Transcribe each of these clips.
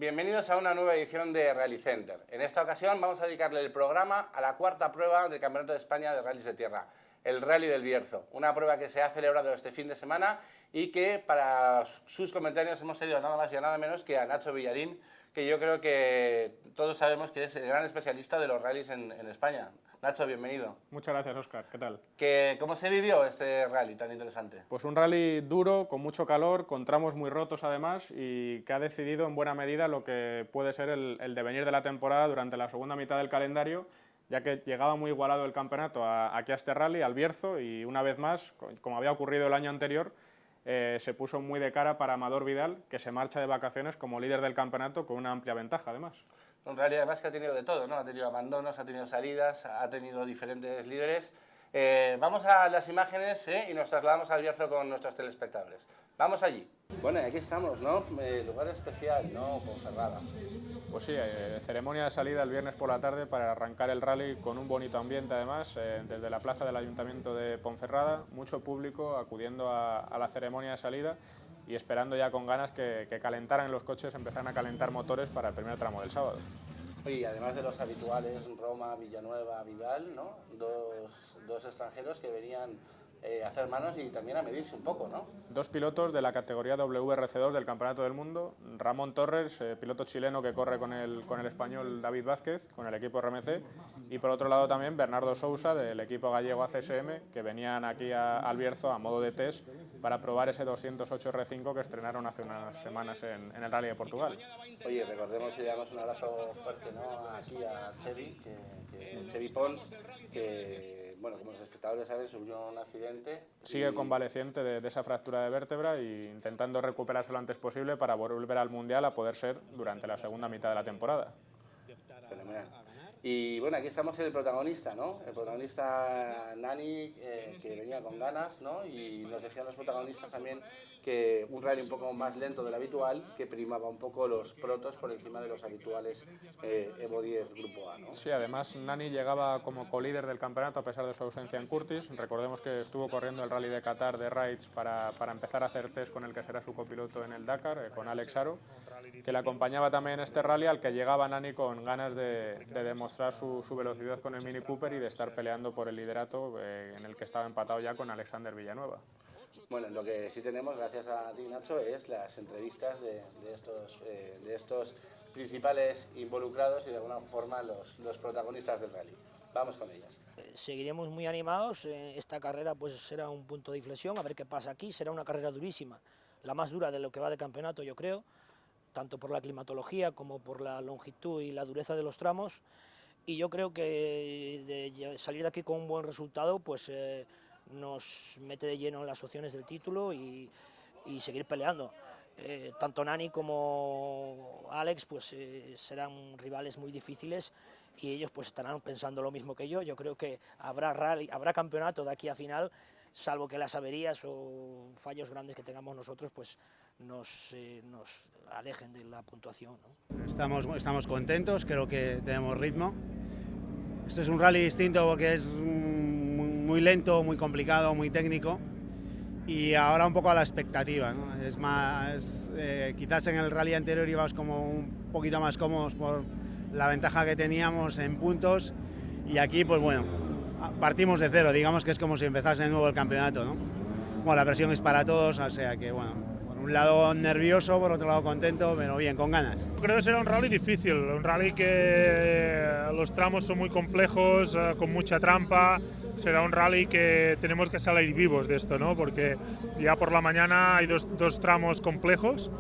bienvenidos a una nueva edición de Rally Center. En esta ocasión vamos a dedicarle el programa a la cuarta prueba del Campeonato de España de Rallys de Tierra, el Rally del Bierzo, una prueba que se ha celebrado este fin de semana y que para sus comentarios hemos tenido nada más y nada menos que a Nacho Villarín, que yo creo que todos sabemos que es el gran especialista de los rallies en España. Nacho, bienvenido. Muchas gracias, Óscar. ¿Qué tal? ¿Cómo se vivió este rally tan interesante? Pues un rally duro, con mucho calor, con tramos muy rotos además, y que ha decidido en buena medida lo que puede ser el devenir de la temporada durante la segunda mitad del calendario, ya que llegaba muy igualado el campeonato aquí a este rally, al Bierzo, y una vez más, como había ocurrido el año anterior, se puso muy de cara para Amador Vidal, que se marcha de vacaciones como líder del campeonato con una amplia ventaja además. Un rally además que ha tenido de todo, ¿no? Ha tenido abandonos, ha tenido salidas, ha tenido diferentes líderes. Vamos a las imágenes y nos trasladamos al Bierzo con nuestros telespectadores. Vamos allí. Bueno, aquí estamos, ¿no? Lugar especial, ¿no? Ponferrada. Pues sí, ceremonia de salida el viernes por la tarde para arrancar el rally con un bonito ambiente además, desde la plaza del Ayuntamiento de Ponferrada, mucho público acudiendo a la ceremonia de salida y esperando ya con ganas que calentaran los coches, empezaran a calentar motores para el primer tramo del sábado. Y además de los habituales, Roma, Villanueva, Vidal, ¿no? Dos extranjeros que venían a hacer manos y también a medirse un poco, ¿no? Dos pilotos de la categoría WRC2 del Campeonato del Mundo, Ramón Torres, piloto chileno que corre con el español David Vázquez, con el equipo RMC, y por otro lado también Bernardo Sousa del equipo gallego ACSM, que venían aquí al Bierzo a modo de test para probar ese 208 R5 que estrenaron hace unas semanas en el Rally de Portugal. Oye, recordemos y le damos un abrazo fuerte, ¿no? Aquí a Chevy, Chevy Pons, que, bueno, como los espectadores saben, sufrió un accidente. Sigue convaleciente de esa fractura de vértebra e intentando recuperarse lo antes posible para volver al Mundial a poder ser durante la segunda mitad de la temporada. Fenomenal. Y bueno, aquí estamos en el protagonista, ¿no? El protagonista Nani, que venía con ganas, ¿no? Y nos decían los protagonistas también que un rally un poco más lento del habitual, que primaba un poco los protos por encima de los habituales Evo 10 Grupo A, ¿no? Sí, además Nani llegaba como colíder del campeonato a pesar de su ausencia en Curtis. Recordemos que estuvo corriendo el Rally de Qatar de Raids para empezar a hacer test con el que será su copiloto en el Dakar, con Alex Aro, que le acompañaba también en este rally al que llegaba Nani con ganas de demostrar su velocidad con el Mini Cooper y de estar peleando por el liderato en el que estaba empatado ya con Alexander Villanueva. Bueno, lo que sí tenemos, gracias a ti, Nacho, es las entrevistas de estos principales involucrados y de alguna forma los protagonistas del rally. Vamos con ellas. Seguiremos muy animados. Esta carrera pues será un punto de inflexión, a ver qué pasa aquí. Será una carrera durísima, la más dura de lo que va de campeonato, yo creo, tanto por la climatología como por la longitud y la dureza de los tramos. Y yo creo que de salir de aquí con un buen resultado pues nos mete de lleno en las opciones del título y seguir peleando. Tanto Nani como Alex pues serán rivales muy difíciles y ellos pues estarán pensando lo mismo que yo. Yo creo que habrá rally, habrá campeonato de aquí a final, salvo que las averías o fallos grandes que tengamos nosotros pues nos alejen de la puntuación, ¿no? Estamos contentos, creo que tenemos ritmo. Este es un rally distinto porque es muy lento, muy complicado, muy técnico y ahora un poco a la expectativa, ¿no? Es más, quizás en el rally anterior íbamos como un poquito más cómodos por la ventaja que teníamos en puntos y aquí pues bueno, partimos de cero, digamos que es como si empezase de nuevo el campeonato, ¿no? Bueno, la presión es para todos, o sea que bueno, por un lado nervioso, por otro lado contento, pero bien, con ganas. Creo que será un rally difícil, un rally que los tramos son muy complejos, con mucha trampa. Será un rally que tenemos que salir vivos de esto, ¿no? Porque ya por la mañana hay dos tramos complejos,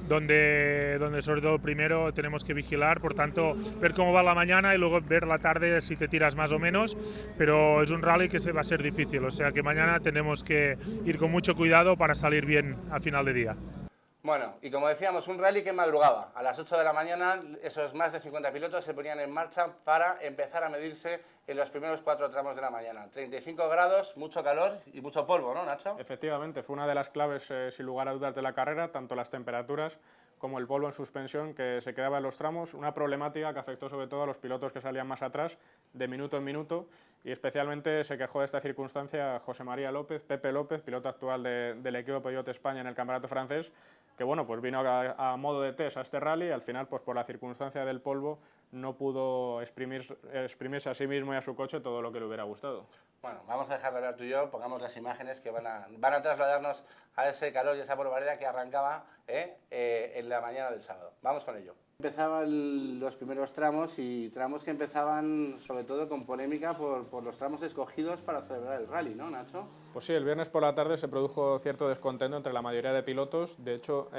donde sobre todo el primero tenemos que vigilar, por tanto ver cómo va la mañana y luego ver la tarde si te tiras más o menos, pero es un rally que va a ser difícil, o sea que mañana tenemos que ir con mucho cuidado para salir bien a final de día. Bueno, y como decíamos, un rally que madrugaba. A las 8 de la mañana, esos más de 50 pilotos se ponían en marcha para empezar a medirse en los primeros 4 tramos de la mañana. 35 grados, mucho calor y mucho polvo, ¿no, Nacho? Efectivamente, fue una de las claves, sin lugar a dudas, de la carrera, tanto las temperaturas como el polvo en suspensión que se quedaba en los tramos, una problemática que afectó sobre todo a los pilotos que salían más atrás, de minuto en minuto, y especialmente se quejó de esta circunstancia José María López, Pepe López, piloto actual del equipo Peugeot España en el campeonato francés, que bueno, pues vino a modo de test a este rally y al final, pues por la circunstancia del polvo, no pudo exprimirse a sí mismo y a su coche todo lo que le hubiera gustado. Bueno, vamos a dejar de hablar tú y yo, pongamos las imágenes que van a trasladarnos a ese calor y esa polvareda que arrancaba en la mañana del sábado. Vamos con ello. Empezaban los primeros tramos y tramos que empezaban sobre todo con polémica por los tramos escogidos para celebrar el rally, ¿no, Nacho? Pues sí, el viernes por la tarde se produjo cierto descontento entre la mayoría de pilotos. De hecho,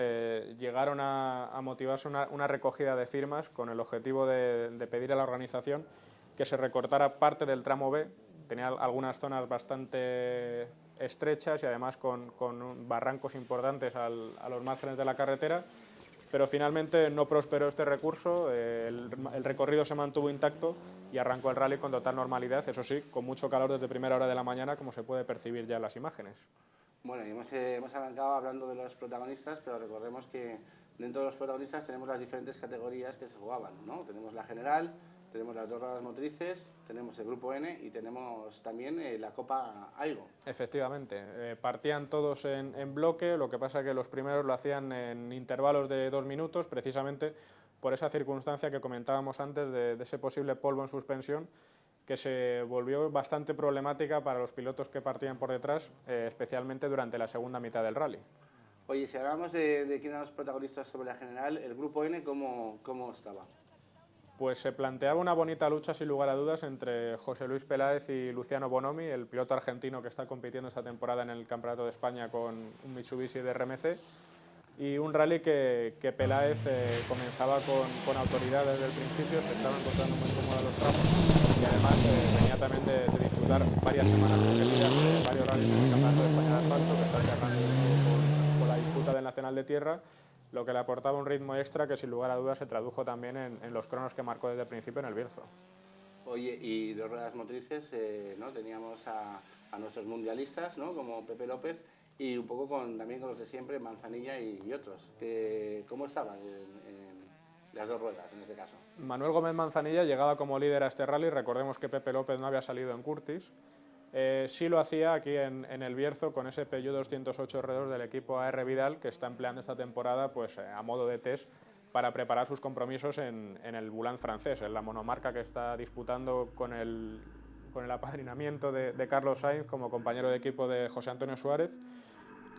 llegaron a motivarse una recogida de firmas con el objetivo de pedir a la organización que se recortara parte del tramo B. Tenía algunas zonas bastante estrechas y además con barrancos importantes a los márgenes de la carretera, pero finalmente no prosperó este recurso, el recorrido se mantuvo intacto y arrancó el rally con total normalidad, eso sí, con mucho calor desde primera hora de la mañana, como se puede percibir ya en las imágenes. Bueno, y hemos arrancado hablando de los protagonistas, pero recordemos que dentro de los protagonistas tenemos las diferentes categorías que se jugaban, ¿no? Tenemos la general, tenemos las 2 ruedas motrices, tenemos el grupo N y tenemos también la Copa Aigo. Efectivamente, partían todos en bloque, lo que pasa que los primeros lo hacían en intervalos de 2 minutos, precisamente por esa circunstancia que comentábamos antes de ese posible polvo en suspensión, que se volvió bastante problemática para los pilotos que partían por detrás, especialmente durante la segunda mitad del rally. Oye, si hablamos de quién eran los protagonistas sobre la general, el grupo N, ¿cómo estaba? Pues se planteaba una bonita lucha, sin lugar a dudas, entre José Luis Peláez y Luciano Bonomi, el piloto argentino que está compitiendo esta temporada en el Campeonato de España con un Mitsubishi de RMC, y un rally que Peláez comenzaba con autoridad desde el principio, se estaban encontrando muy cómodos los tramos y además venía también de disputar varias semanas consecutivas de varios rallies en el Campeonato de España de asfalto, que está cerrando con la disputa del Nacional de Tierra, lo que le aportaba un ritmo extra que sin lugar a dudas se tradujo también en los cronos que marcó desde el principio en el Bierzo. Oye, y 2 ruedas motrices, ¿no? Teníamos a nuestros mundialistas, ¿no? Como Pepe López y un poco también con los de siempre, Manzanilla y otros. ¿Cómo estaban en las 2 ruedas en este caso? Manuel Gómez Manzanilla llegaba como líder a este rally, recordemos que Pepe López no había salido en Curtis. Sí lo hacía aquí en el Bierzo con ese Peugeot 208 R2 del equipo AR Vidal, que está empleando esta temporada pues, a modo de test para preparar sus compromisos en el Boulan francés, en la monomarca que está disputando con el apadrinamiento de Carlos Sainz como compañero de equipo de José Antonio Suárez.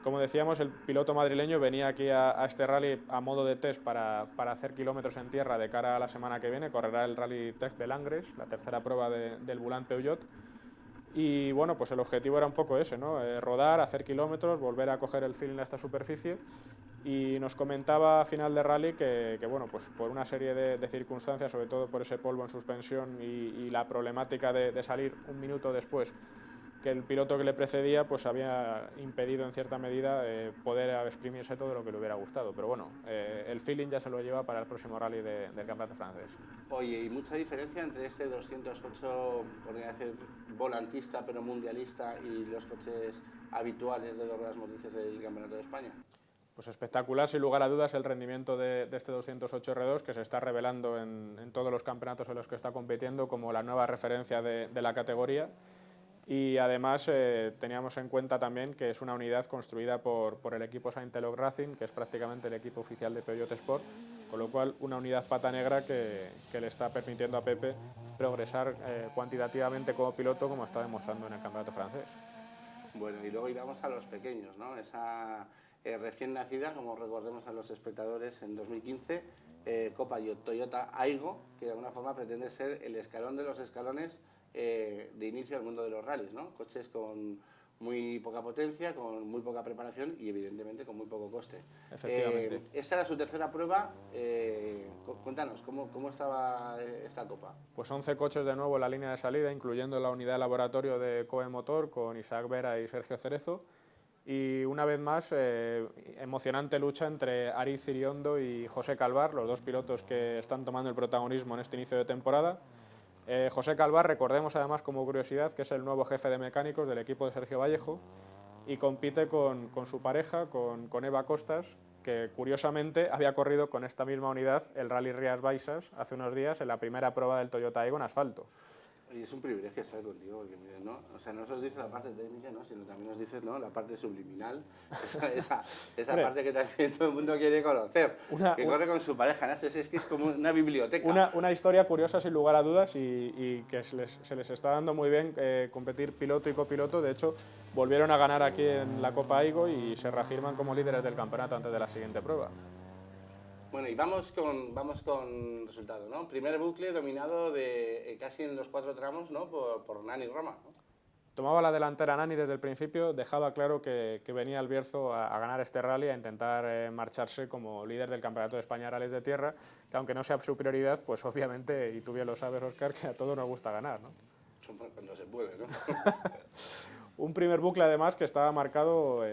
Como decíamos, el piloto madrileño venía aquí a este rally a modo de test para hacer kilómetros en tierra de cara a la semana que viene. Correrá el Rally Tech de Langres, la tercera prueba del Boulan Peugeot. Y bueno, pues el objetivo era un poco ese, ¿no? Rodar, hacer kilómetros, volver a coger el feeling a esta superficie. Y nos comentaba a final de rally que bueno, pues por una serie de circunstancias, sobre todo por ese polvo en suspensión y la problemática de salir un minuto después, que el piloto que le precedía pues había impedido en cierta medida poder exprimirse todo lo que le hubiera gustado. Pero bueno, el feeling ya se lo lleva para el próximo rally del Campeonato francés. Oye, ¿y mucha diferencia entre este 208, podría decir, volantista pero mundialista y los coches habituales de 2 ruedas motrices del Campeonato de España? Pues espectacular, sin lugar a dudas, el rendimiento de este 208 R2, que se está revelando en todos los campeonatos en los que está compitiendo como la nueva referencia de la categoría. Y además teníamos en cuenta también que es una unidad construida por el equipo Saint-Eloy Racing, que es prácticamente el equipo oficial de Peugeot Sport, con lo cual una unidad pata negra que le está permitiendo a Pepe progresar cuantitativamente como piloto, como está demostrando en el campeonato francés. Bueno, y luego íbamos a los pequeños, ¿no? Esa recién nacida, como recordemos a los espectadores en 2015, Copa Toyota Aygo, que de alguna forma pretende ser el escalón de los escalones de inicio al mundo de los rallies, ¿no? Coches con muy poca potencia, con muy poca preparación y evidentemente con muy poco coste. Efectivamente. Esta era su tercera prueba. Cuéntanos, ¿cómo estaba esta Copa? Pues 11 coches de nuevo en la línea de salida, incluyendo la unidad de laboratorio de Coe Motor con Isaac Vera y Sergio Cerezo. Y una vez más, emocionante lucha entre Ariz Iriondo y José Calvar, los 2 pilotos que están tomando el protagonismo en este inicio de temporada. José Calvar, recordemos además como curiosidad que es el nuevo jefe de mecánicos del equipo de Sergio Vallejo y compite con su pareja, con Eva Costas, que curiosamente había corrido con esta misma unidad el Rally Rías Baixas hace unos días en la primera prueba del Toyota Aygo en asfalto. Y es un privilegio estar contigo, porque mira, ¿no? O sea, no solo dice la parte técnica, ¿no? Sino también nos dices, ¿no? La parte subliminal, esa parte que también todo el mundo quiere conocer, que corre con su pareja, ¿no? Es que es como una biblioteca. Una historia curiosa sin lugar a dudas y que se les está dando muy bien competir piloto y copiloto. De hecho, volvieron a ganar aquí en la Copa Aigo y se reafirman como líderes del campeonato antes de la siguiente prueba. Bueno, y vamos con resultados, ¿no? Primer bucle dominado casi en los 4 tramos, ¿no? por Nani Roma, ¿no? Tomaba la delantera Nani desde el principio, dejaba claro que venía el Bierzo a ganar este rally, a intentar marcharse como líder del Campeonato de España de Rallys de Tierra, que aunque no sea su prioridad, pues obviamente, y tú bien lo sabes, Óscar, que a todos nos gusta ganar, ¿no? Cuando se puede, ¿no? Un primer bucle, además, que estaba marcado,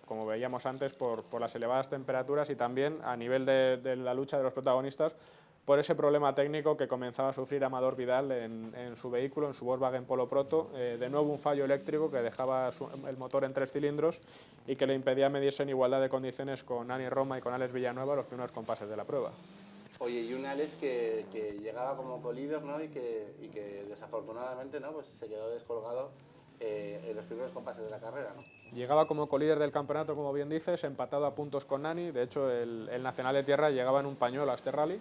como veíamos antes, por las elevadas temperaturas y también a nivel de la lucha de los protagonistas, por ese problema técnico que comenzaba a sufrir Amador Vidal en su vehículo, en su Volkswagen Polo Proto. De nuevo un fallo eléctrico que dejaba el motor en 3 cilindros y que le impedía medirse en igualdad de condiciones con Nani Roma y con Alex Villanueva los primeros compases de la prueba. Oye, y un Alex que llegaba como colíder, ¿no? y que desafortunadamente, ¿no? Pues se quedó descolgado en los primeros compases de la carrera, ¿no? Llegaba como colíder del campeonato, como bien dices, empatado a puntos con Nani. De hecho, el Nacional de Tierra llegaba en un pañuelo a este rally.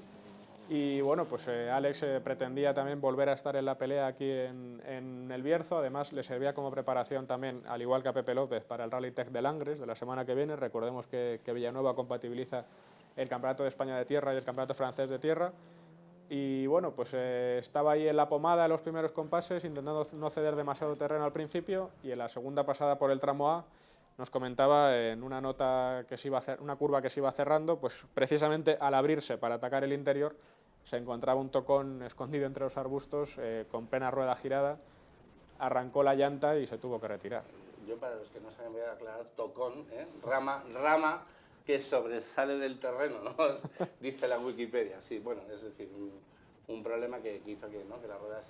Y bueno, pues Alex pretendía también volver a estar en la pelea aquí en el Bierzo. Además, le servía como preparación también, al igual que a Pepe López, para el Rally Tech de Langres de la semana que viene. Recordemos que Villanueva compatibiliza el Campeonato de España de Tierra y el Campeonato Francés de Tierra. Y bueno, pues estaba ahí en la pomada en los primeros compases, intentando no ceder demasiado terreno al principio, y en la segunda pasada por el tramo A nos comentaba en una nota que se iba a una curva que se iba cerrando, pues precisamente al abrirse para atacar el interior se encontraba un tocón escondido entre los arbustos con plena rueda girada, arrancó la llanta y se tuvo que retirar. Yo, para los que no saben, voy a aclarar: tocón, rama que sobresale del terreno, ¿no? Dice la Wikipedia. Sí, bueno, es decir, un problema que hizo que la rueda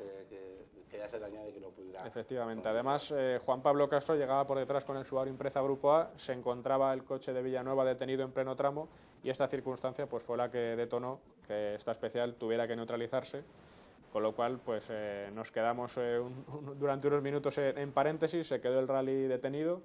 quedase dañada y que no pudiera... Efectivamente. Además, Juan Pablo Castro llegaba por detrás con el Subaru Impreza Grupo A, se encontraba el coche de Villanueva detenido en pleno tramo y esta circunstancia pues fue la que detonó que esta especial tuviera que neutralizarse, con lo cual pues nos quedamos durante unos minutos en paréntesis, se quedó el rally detenido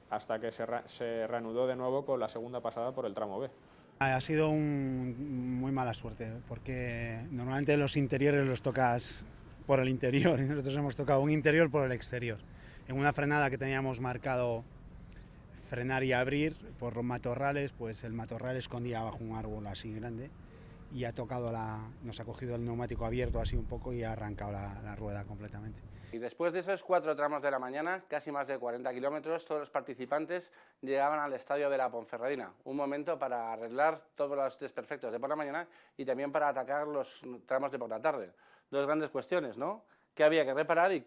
hasta que se reanudó de nuevo con la segunda pasada por el tramo B. Ha sido muy mala suerte, porque normalmente los interiores los tocas por el interior y nosotros hemos tocado un interior por el exterior. En una frenada que teníamos marcado frenar y abrir por los matorrales, pues el matorral escondía bajo un árbol así grande y nos ha cogido el neumático abierto así un poco y ha arrancado la rueda completamente. Y después de esos 4 tramos de la mañana, casi más de 40 kilómetros, todos los participantes llegaban al estadio de la Ponferradina. Un momento para arreglar todos los desperfectos de por la mañana y también para atacar los tramos de por la tarde. 2 grandes cuestiones, ¿no? ¿Qué había que reparar y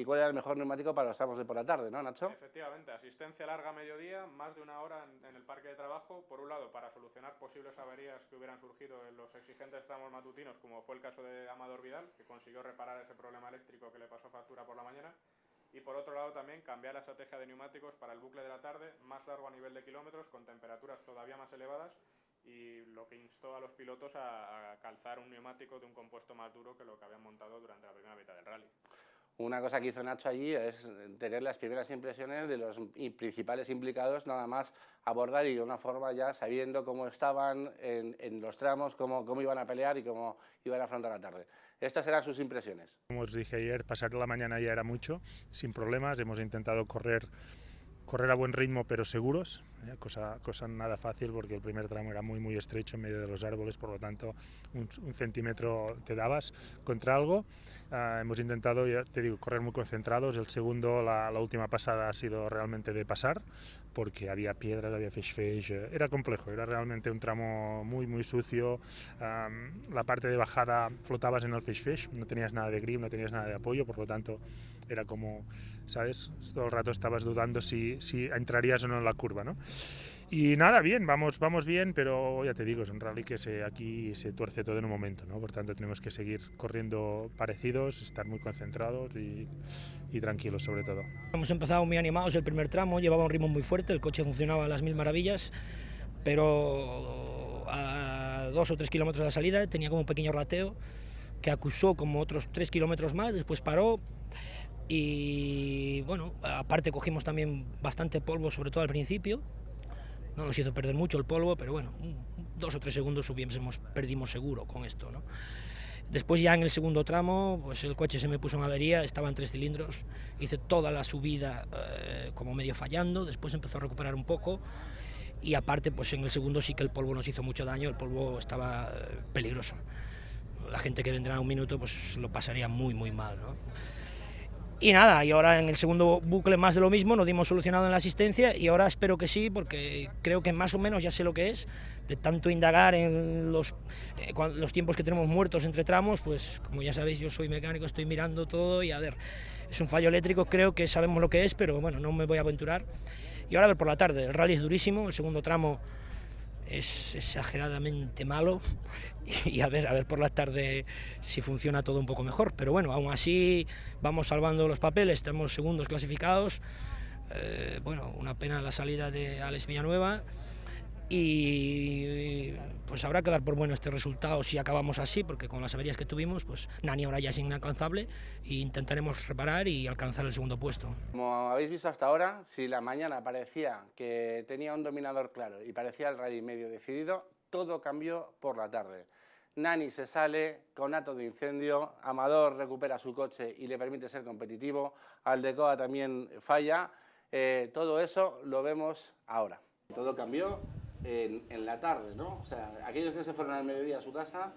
cuál era el mejor neumático para los tramos de por la tarde, ¿no, Nacho? Efectivamente, asistencia larga a mediodía, más de 1 hora en el parque de trabajo, por un lado para solucionar posibles averías que hubieran surgido en los exigentes tramos matutinos, como fue el caso de Amador Vidal, que consiguió reparar ese problema eléctrico que le pasó factura por la mañana, y por otro lado también cambiar la estrategia de neumáticos para el bucle de la tarde, más largo a nivel de kilómetros, con temperaturas todavía más elevadas, y lo que instó a los pilotos a calzar un neumático de un compuesto más duro que lo que habían montado durante la primera mitad del rally. Una cosa que hizo Nacho allí es tener las primeras impresiones de los principales implicados, nada más abordar y de una forma ya sabiendo cómo estaban en los tramos, cómo iban a pelear y cómo iban a afrontar la tarde. Estas eran sus impresiones. Como os dije ayer, pasar la mañana ya era mucho, sin problemas. Hemos intentado correr a buen ritmo pero seguros, cosa nada fácil porque el primer tramo era muy estrecho en medio de los árboles, por lo tanto un centímetro te dabas contra algo. Hemos intentado, ya te digo, correr muy concentrados. El segundo, la última pasada ha sido realmente de pasar porque había piedras, había feix, era complejo, era realmente un tramo muy sucio. La parte de bajada flotabas en el feix, no tenías nada de grip, no tenías nada de apoyo, por lo tanto era como, ¿sabes? Todo el rato estabas dudando si entrarías o no en la curva, ¿no? Y nada, bien, vamos bien, pero ya te digo, es un rally que aquí se tuerce todo en un momento, ¿no? Por tanto, tenemos que seguir corriendo parecidos, estar muy concentrados y tranquilos sobre todo. Hemos empezado muy animados el primer tramo, llevaba un ritmo muy fuerte, el coche funcionaba a las 1000 maravillas, pero a 2 o 3 kilómetros de la salida tenía como un pequeño rateo. que acusó como otros 3 kilómetros más, después paró y bueno, aparte cogimos también bastante polvo, sobre todo al principio, no nos hizo perder mucho el polvo, pero bueno, 2 o 3 segundos perdimos seguro con esto, ¿no? Después ya en el segundo tramo, pues el coche se me puso en avería, estaba en 3 cilindros, hice toda la subida como medio fallando, después empezó a recuperar un poco y aparte pues en el segundo sí que el polvo nos hizo mucho daño, el polvo estaba peligroso. La gente que vendrá un minuto pues lo pasaría muy mal, ¿no? Y nada, y ahora en el segundo bucle más de lo mismo, nos dimos solucionado en la asistencia y ahora espero que sí, porque creo que más o menos ya sé lo que es, de tanto indagar en los tiempos que tenemos muertos entre tramos, pues como ya sabéis yo soy mecánico, estoy mirando todo y a ver, es un fallo eléctrico, creo que sabemos lo que es, pero bueno, no me voy a aventurar. Y ahora a ver por la tarde, el rally es durísimo, el segundo tramo es exageradamente malo y a ver por la tarde si funciona todo un poco mejor, pero bueno, aún así vamos salvando los papeles, estamos segundos clasificados, bueno, una pena la salida de Alex Villanueva y pues habrá que dar por bueno este resultado si acabamos así, porque con las averías que tuvimos, pues Nani ahora ya es inalcanzable e intentaremos reparar y alcanzar el segundo puesto. Como habéis visto hasta ahora, si la mañana parecía que tenía un dominador claro y parecía el rally medio decidido, todo cambió por la tarde. Nani se sale con acto de incendio, Amador recupera su coche y le permite ser competitivo, Aldecoa también falla, todo eso lo vemos ahora. Todo cambió en la tarde, ¿no? O sea, aquellos que se fueron al mediodía a su casa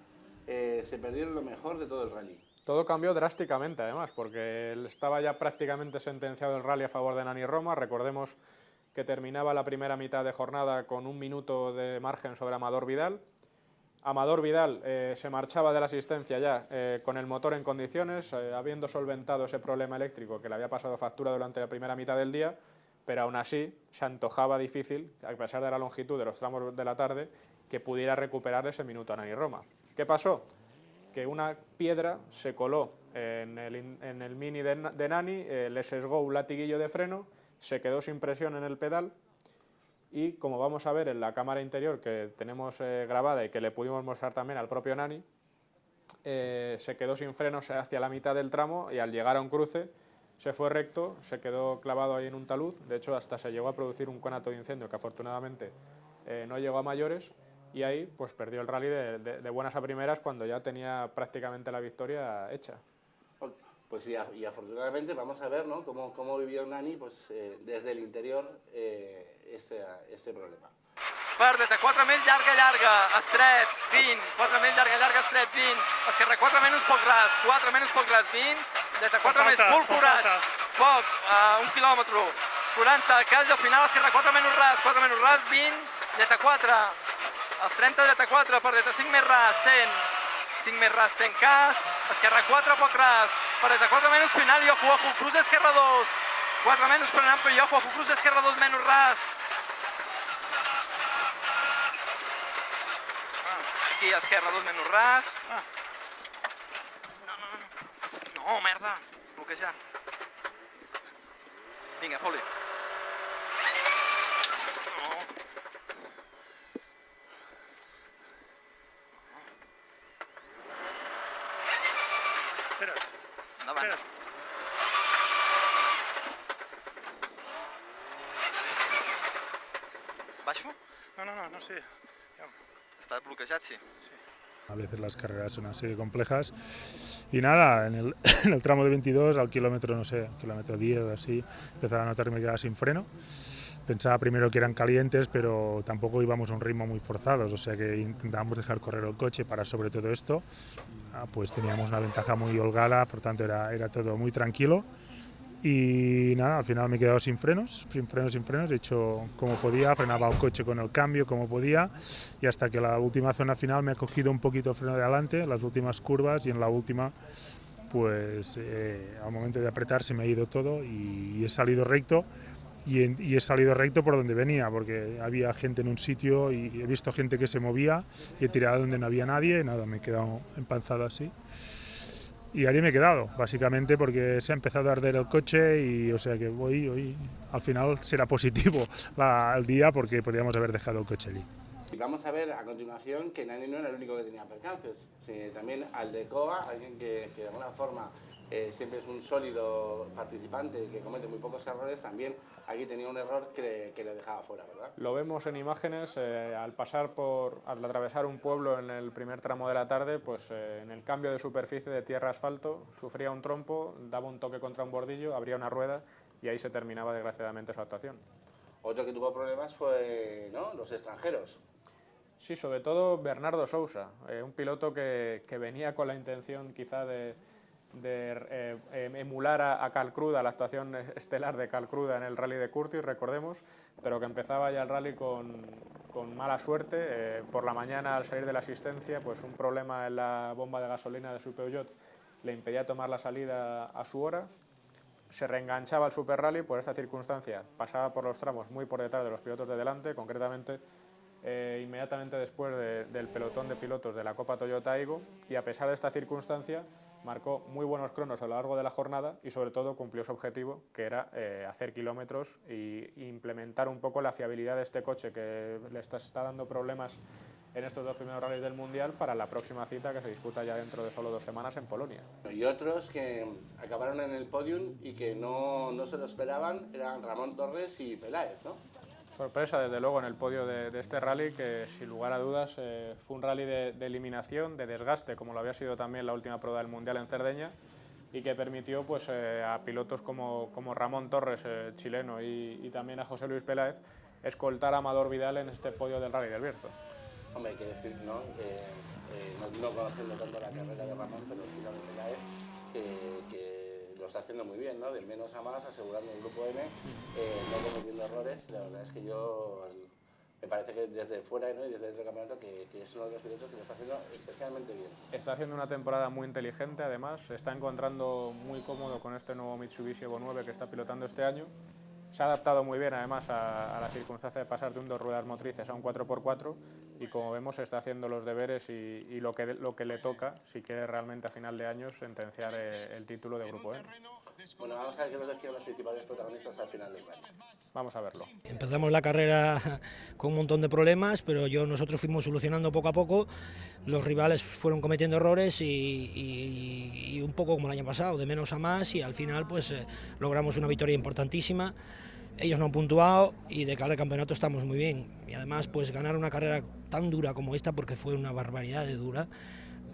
se perdieron lo mejor de todo el rally. Todo cambió drásticamente, además, porque estaba ya prácticamente sentenciado el rally a favor de Nani Roma. Recordemos que terminaba la primera mitad de jornada con 1 minuto de margen sobre Amador Vidal. Amador Vidal se marchaba de la asistencia ya con el motor en condiciones, habiendo solventado ese problema eléctrico que le había pasado factura durante la primera mitad del día, pero aún así se antojaba difícil, a pesar de la longitud de los tramos de la tarde, que pudiera recuperar ese minuto a Nani Roma. ¿Qué pasó? Que una piedra se coló en el mini de Nani, le sesgó un latiguillo de freno, se quedó sin presión en el pedal y, como vamos a ver en la cámara interior que tenemos grabada y que le pudimos mostrar también al propio Nani, se quedó sin frenos hacia la mitad del tramo y al llegar a un cruce se fue recto, se quedó clavado ahí en un talud. De hecho, hasta se llegó a producir un conato de incendio que afortunadamente no llegó a mayores, y ahí pues perdió el rally de buenas a primeras cuando ya tenía prácticamente la victoria hecha. Pues sí, y afortunadamente vamos a ver, ¿no?, cómo vivió Nani pues, desde el interior este problema. Perdete, 4 més, llarga, estret, 20, 4 més, llarga, estret, 20, esquerra, 4 menys, poc ras, 4 menys, poc ras, 20, dreta, 4 més, cul forat, poc, 1 quilòmetre, 40, quasi al final, esquerra, 4 menys ras, 20, dreta 4, els 30, dreta 4, per dreta 5 més ras, 100, 5 més ras, 100 cas, esquerra 4, poc ras, per dreta 4 menys, final, i ojo, cruz esquerra 2, 4 menys, frenant, i ojo, cruz esquerra 2 menys ras, aquí a esquerra 2 menys ras. No, merda. Bloquejar. Vinga, foli. No. Espera't. Endavant. Espera't. Baixo? No sé. Està bloquejat, sí. A veces las carreras son así de complejas. Y nada, en el tramo de 22, al kilómetro, no sé, kilómetro 10 o así, empezaba a notar que me quedaba sin freno. Pensaba primero que eran calientes, pero tampoco íbamos a un ritmo muy forzados, o sea que intentábamos dejar correr el coche para sobre todo esto. Pues teníamos una ventaja muy holgada, por tanto era todo muy tranquilo. Y nada, al final me he quedado sin frenos, he hecho como podía, frenaba el coche con el cambio como podía, y hasta que la última zona final me ha cogido un poquito el freno de adelante, las últimas curvas, y en la última, pues al momento de apretar se me ha ido todo y he salido recto, y he salido recto por donde venía, porque había gente en un sitio y he visto gente que se movía y he tirado donde no había nadie, y nada, me he quedado empanzado así. Y allí me he quedado, básicamente porque se ha empezado a arder el coche y o sea que hoy al final será positivo el día porque podríamos haber dejado el coche allí. Y vamos a ver a continuación que Nani no era el único que tenía percances, también Aldecoa, alguien que de alguna forma siempre es un sólido participante y que comete muy pocos errores, también aquí tenía un error que le dejaba fuera, ¿verdad? Lo vemos en imágenes, al atravesar un pueblo en el primer tramo de la tarde, pues en el cambio de superficie de tierra a asfalto, sufría un trompo, daba un toque contra un bordillo, abría una rueda y ahí se terminaba desgraciadamente su actuación. Otro que tuvo problemas fue, ¿no?, los extranjeros. Sí, sobre todo Bernardo Sousa, un piloto que venía con la intención quizá de emular a Cal Cruda, la actuación estelar de Cal Cruda en el Rally de Curtis, recordemos, pero que empezaba ya el rally con mala suerte. Por la mañana, al salir de la asistencia, pues un problema en la bomba de gasolina de su Peugeot le impedía tomar la salida a su hora. Se reenganchaba el Super Rally por esta circunstancia, pasaba por los tramos muy por detrás de los pilotos de delante, concretamente inmediatamente después del pelotón de pilotos de la Copa Toyota Aygo, y a pesar de esta circunstancia marcó muy buenos cronos a lo largo de la jornada y sobre todo cumplió su objetivo, que era hacer kilómetros e implementar un poco la fiabilidad de este coche que le está dando problemas en estos dos primeros rallies del Mundial para la próxima cita que se disputa ya dentro de solo 2 semanas en Polonia. Y otros que acabaron en el podium y que no se lo esperaban eran Ramón Torres y Peláez, ¿no? Sorpresa, desde luego, en el podio de este rally, que sin lugar a dudas fue un rally de eliminación, de desgaste, como lo había sido también la última prueba del Mundial en Cerdeña, y que permitió pues, a pilotos como Ramón Torres, chileno, y también a José Luis Peláez, escoltar a Amador Vidal en este podio del Rally del Bierzo. Hombre, hay que decir, ¿no?, no conociendo tanto la carrera de Ramón, pero sí la de Peláez, que lo está haciendo muy bien, ¿no?, de menos a más, asegurando el grupo M, no cometiendo errores. La verdad es que me parece que desde fuera, ¿no?, y desde dentro del campeonato, que es uno de los pilotos que lo está haciendo especialmente bien. Está haciendo una temporada muy inteligente, además, se está encontrando muy cómodo con este nuevo Mitsubishi Evo 9 que está pilotando este año. Se ha adaptado muy bien, además, a la circunstancia de pasar de un 2 ruedas motrices a un 4x4, y como vemos está haciendo los deberes y lo que le toca, si quiere realmente a final de año sentenciar el título de Grupo M. Bueno, vamos a ver qué nos decían los principales protagonistas al final del rally. Vamos a verlo. Empezamos la carrera con un montón de problemas, pero nosotros fuimos solucionando poco a poco. Los rivales fueron cometiendo errores y un poco como el año pasado, de menos a más, y al final pues logramos una victoria importantísima. Ellos no han puntuado y de cara al campeonato estamos muy bien. Y además pues ganar una carrera tan dura como esta, porque fue una barbaridad de dura,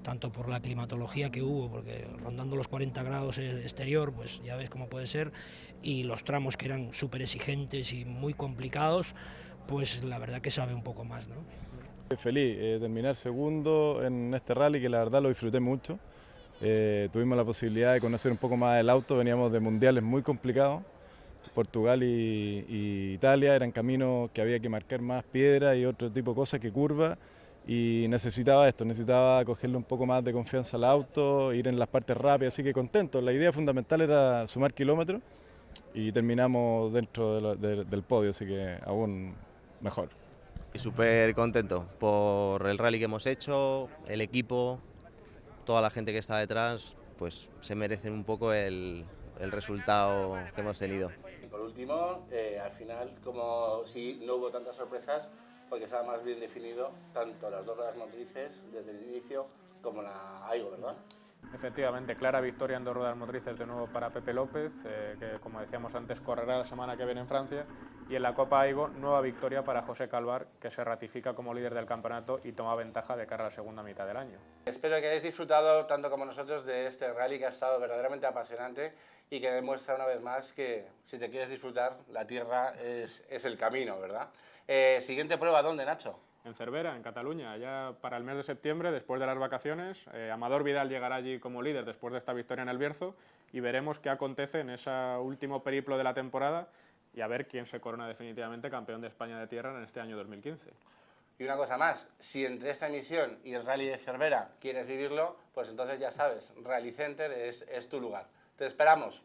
tanto por la climatología que hubo, porque rondando los 40 grados exterior, pues ya ves cómo puede ser, y los tramos que eran súper exigentes y muy complicados, pues la verdad que sabe un poco más, ¿no? Feliz de terminar segundo en este rally, que la verdad lo disfruté mucho. Tuvimos la posibilidad de conocer un poco más el auto, veníamos de mundiales muy complicados. Portugal y Italia eran caminos que había que marcar más piedra y otro tipo de cosas que curvas, y necesitaba cogerle un poco más de confianza al auto, ir en las partes rápidas, así que contento. La idea fundamental era sumar kilómetros y terminamos dentro del podio, así que aún mejor. Súper contento por el rally que hemos hecho, el equipo, toda la gente que está detrás, pues se merecen un poco el resultado que hemos tenido. Y por último, al final, como si no hubo tantas sorpresas, porque estaba más bien definido tanto las 2 ruedas motrices desde el inicio como la Aygo, ¿verdad? Efectivamente, clara victoria en 2 ruedas motrices de nuevo para Pepe López, que como decíamos antes correrá la semana que viene en Francia, y en la Copa Aygo nueva victoria para José Calvar, que se ratifica como líder del campeonato y toma ventaja de cara a la segunda mitad del año. Espero que hayáis disfrutado tanto como nosotros de este rally, que ha estado verdaderamente apasionante y que demuestra una vez más que si te quieres disfrutar, la tierra es el camino, ¿verdad? Siguiente prueba, ¿dónde, Nacho? En Cervera, en Cataluña, ya para el mes de septiembre, después de las vacaciones. Amador Vidal llegará allí como líder después de esta victoria en el Bierzo, y veremos qué acontece en ese último periplo de la temporada y a ver quién se corona definitivamente campeón de España de tierra en este año 2015. Y una cosa más, si entre esta emisión y el Rally de Cervera quieres vivirlo, pues entonces ya sabes, Rally Center es tu lugar. Te esperamos.